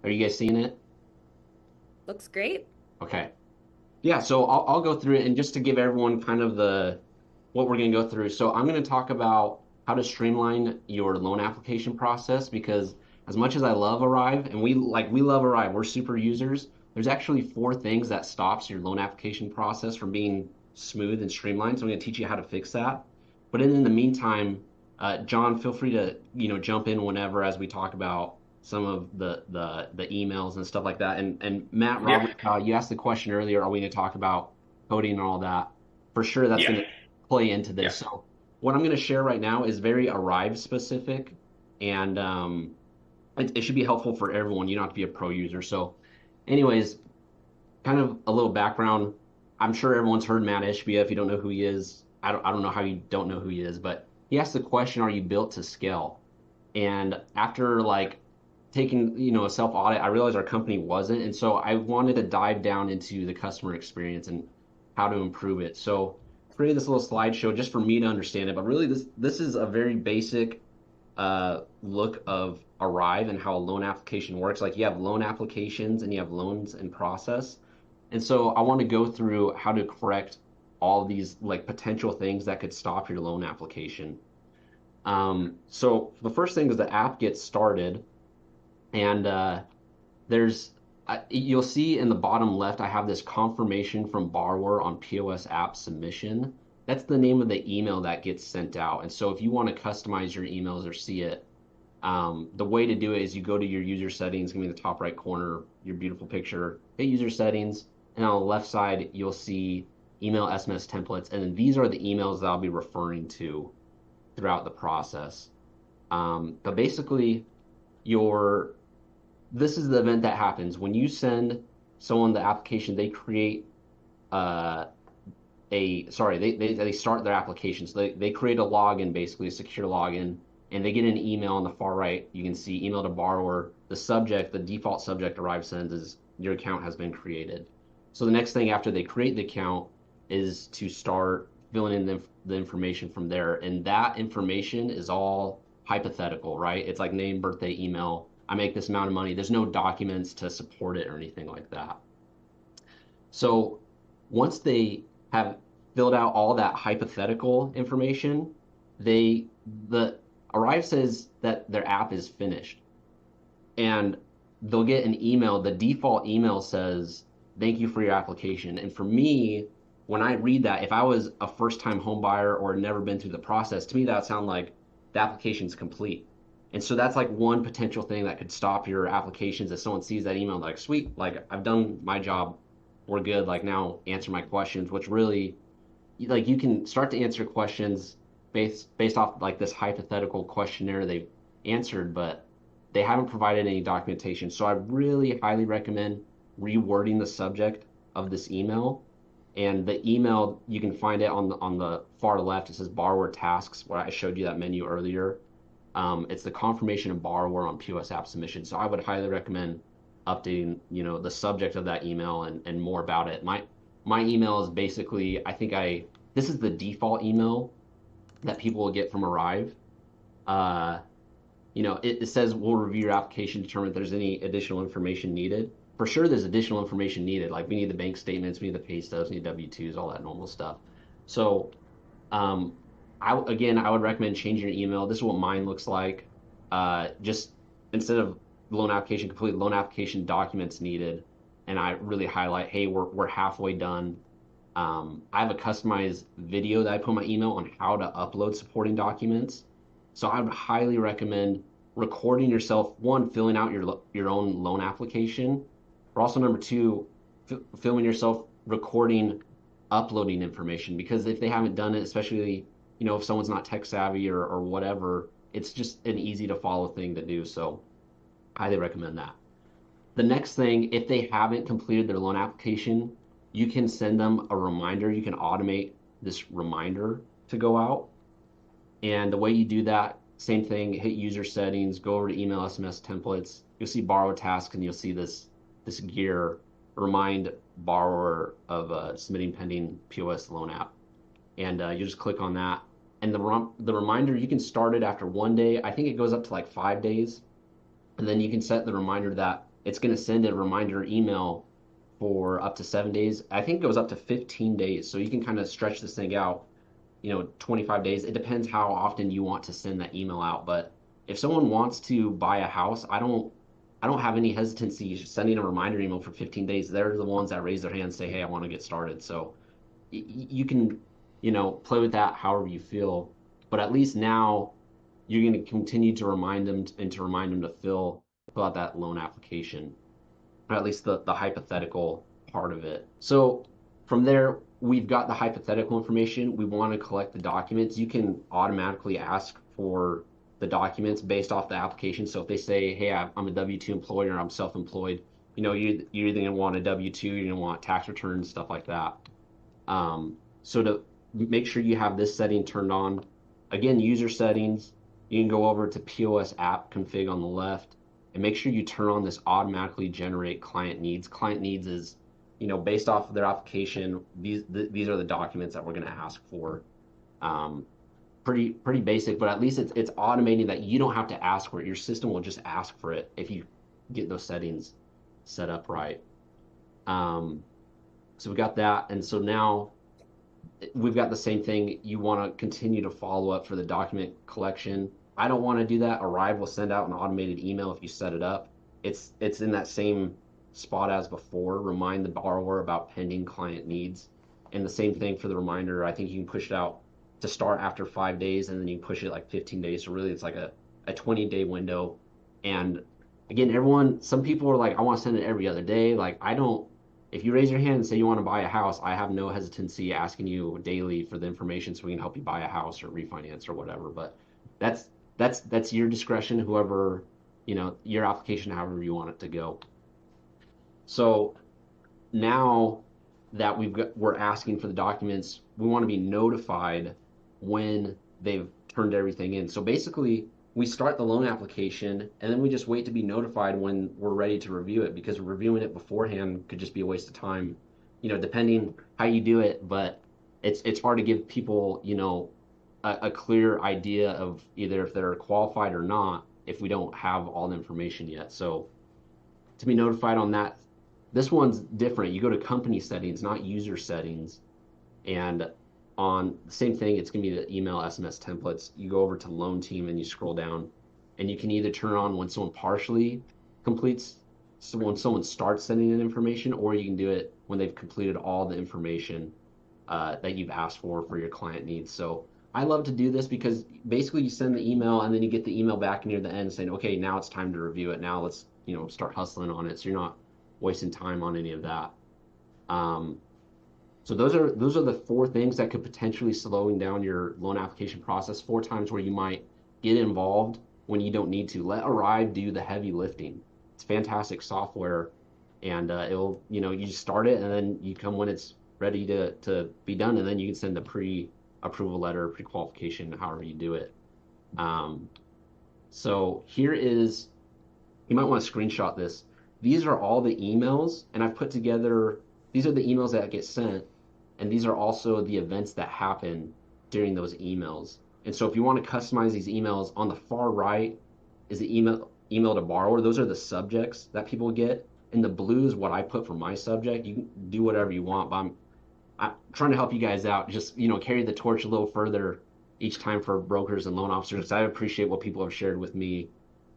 Are you guys seeing it? Looks great. Okay. Yeah, so I'll go through it, and just to give everyone kind of the what we're going to go through. So I'm going to talk about how to streamline your loan application process because as much as I love Arrive and we love Arrive, we're super users. There's actually four things that stops your loan application process from being smooth and streamlined. So I'm going to teach you how to fix that. But in the meantime, John, feel free to jump in whenever as we talk about some of the emails and stuff like that. And Matt Yeah, Robert, you asked the question earlier, are we going to talk about coding and all that? For sure, that's yeah, going to play into yeah. this. So what I'm going to share right now is very Arrive specific, and it should be helpful for everyone. You don't have to be a pro user. So, anyways, kind of a little background. I'm sure everyone's heard Matt Ishbia. If you don't know who he is, I don't know how you don't know who he is, but he asked the question, "Are you built to scale?" And after like taking, a self audit, I realized our company wasn't, and so I wanted to dive down into the customer experience and how to improve it. So created this little slideshow just for me to understand it, but really this is a very basic look of Arrive and how a loan application works. Like you have loan applications and you have loans in process. And so I want to go through how to correct all these like potential things that could stop your loan application. So the first thing is the app gets started, and there's you'll see in the bottom left, I have this confirmation from borrower on POS app submission. That's the name of the email that gets sent out. And so if you want to customize your emails or see it, the way to do it is you go to your user settings, give me the top right corner, your beautiful picture, hit user settings, and on the left side, you'll see email SMS templates. And then these are the emails that I'll be referring to throughout the process. But basically, your this is the event that happens when you send someone the application. They create uh, they start their application. So they create a login, basically a secure login, and they get an email on the far right. You can see email to borrower. The subject, the default subject Arrive sends is your account has been created. So the next thing after they create the account is to start filling in the information from there. And that information is all hypothetical, right? It's like name, birthday, email. I make this amount of money. There's no documents to support it or anything like that. So once they have filled out all that hypothetical information, they the Arrive says that their app is finished, and they'll get an email. The default email says, "Thank you for your application." And for me, when I read that, if I was a first-time home buyer or never been through the process, to me that would sound like the application's complete. And so that's like one potential thing that could stop your applications if someone sees that email like, sweet, like I've done my job, we're good, like now answer my questions, which really like you can start to answer questions based off like this hypothetical questionnaire they've answered, but they haven't provided any documentation. So I really highly recommend rewording the subject of this email. And the email, you can find it on the far left. It says borrower tasks, where I showed you that menu earlier. It's the confirmation of borrower on POS app submission. So I would highly recommend updating, the subject of that email and more about it. My email is basically, this is the default email that people will get from Arrive. Uh, it says we'll review your application, determine if there's any additional information needed. For sure, there's additional information needed. Like we need the bank statements, we need the pay stubs, we need W-2s, all that normal stuff. So, um, I would recommend changing your email. This is what mine looks like. Just instead of loan application complete, loan application documents needed, and I really highlight, hey, we're halfway done. I have a customized video that I put in my email on how to upload supporting documents. So I would highly recommend recording yourself, one, filling out your own loan application, or also number two, filming yourself recording, uploading information. Because if they haven't done it, especially if someone's not tech savvy or whatever, it's just an easy to follow thing to do. So highly recommend that. The next thing, if they haven't completed their loan application, you can send them a reminder. You can automate this reminder to go out. And the way you do that, same thing, hit user settings, go over to email SMS templates. You'll see borrow tasks, and you'll see this gear remind borrower of submitting pending POS loan app. And you just click on that. And the reminder, you can start it after 1 day. I think it goes up to like 5 days. And then you can set the reminder that it's going to send a reminder email for up to 7 days. I think it goes up to 15 days. So you can kind of stretch this thing out, 25 days. It depends how often you want to send that email out. But if someone wants to buy a house, I don't have any hesitancy sending a reminder email for 15 days. They're the ones that raise their hand and say, "Hey, I want to get started." So you can, play with that however you feel. But at least now you're going to continue to remind them and to remind them to fill out that loan application, or at least the hypothetical part of it. So from there, we've got the hypothetical information. We want to collect the documents. You can automatically ask for the documents based off the application. So if they say, "Hey, I'm a W-2 employee or I'm self-employed," you're either going to want a W-2, you're going to want tax returns, stuff like that. So to make sure you have this setting turned on, again, user settings, you can go over to POS app config on the left and make sure you turn on this automatically generate client needs. Client needs is, based off of their application, these are the documents that we're going to ask for. Pretty basic, but at least it's automating that you don't have to ask for it. Your system will just ask for it if you get those settings set up right. So we got that, and so now we've got the same thing. You want to continue to follow up for the document collection. I don't want to do that. Arive will send out an automated email if you set it up. It's in that same spot as before. Remind the borrower about pending client needs. And the same thing for the reminder. I think you can push it out to start after 5 days, and then you push it like 15 days. So really it's like a 20-day window. And again, some people are like, "I want to send it every other day." Like, I don't, if you raise your hand and say you want to buy a house, I have no hesitancy asking you daily for the information so we can help you buy a house or refinance or whatever. But that's your discretion, whoever, your application, however you want it to go. So now that we're asking for the documents, we want to be notified when they've turned everything in. So basically, we start the loan application and then we just wait to be notified when we're ready to review it, because reviewing it beforehand could just be a waste of time, depending how you do it. But it's hard to give people, a clear idea of either if they're qualified or not if we don't have all the information yet. So to be notified on that, this one's different. You go to company settings, not user settings, and on the same thing, it's going to be the email SMS templates. You go over to loan team and you scroll down, and you can either turn on when someone partially completes, so when someone starts sending in information, or you can do it when they've completed all the information that you've asked for your client needs. So I love to do this because basically you send the email and then you get the email back near the end saying, "Okay, now it's time to review it. Now let's, start hustling on it." So you're not wasting time on any of that. So those are the four things that could potentially slowing down your loan application process. 4 times where you might get involved when you don't need to. Let Arive do the heavy lifting. It's fantastic software, and it'll, you just start it and then you come when it's ready to be done, and then you can send the pre-approval letter, pre-qualification, however you do it. So here is, you might want to screenshot this. These are all the emails, and I've put together, these are the emails that get sent, and these are also the events that happen during those emails. And so if you want to customize these emails, on the far right is the email to borrower. Those are the subjects that people get. And the blue is what I put for my subject. You can do whatever you want, but I'm trying to help you guys out. Just, carry the torch a little further each time for brokers and loan officers. I appreciate what people have shared with me